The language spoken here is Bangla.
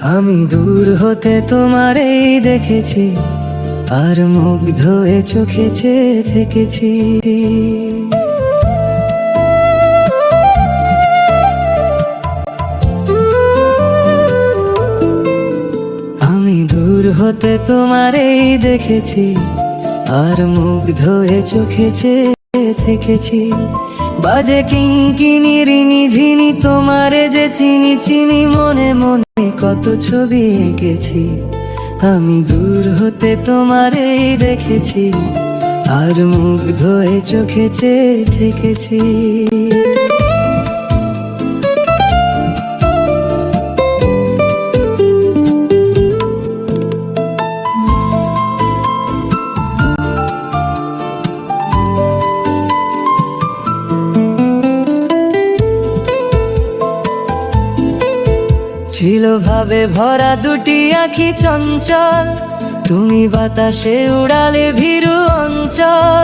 আমি দূর হতে তোমারেই দেখেছি, আর মুগ্ধ হয়ে চোখে চেয়ে থেকেছি। আমি দূর হতে তোমারেই দেখেছি, আর মুগ্ধ হয়ে চোখে চেয়ে থেকেছি। বাজে কিঙ্কিনি রিনি ঝিনি তোমারে যে চিনি চিনি, মনে মনে কত ছবি এঁকেছি। আমি দূর হতে তোমারেই দেখেছি, আর মুগ্ধ হয়ে চোখে চেয়ে থেকেছি। ছিল ভাবে ভরা দুটি আঁখি চঞ্চল, তুমি বাতাসে উড়ালে ভীরু অঞ্চল।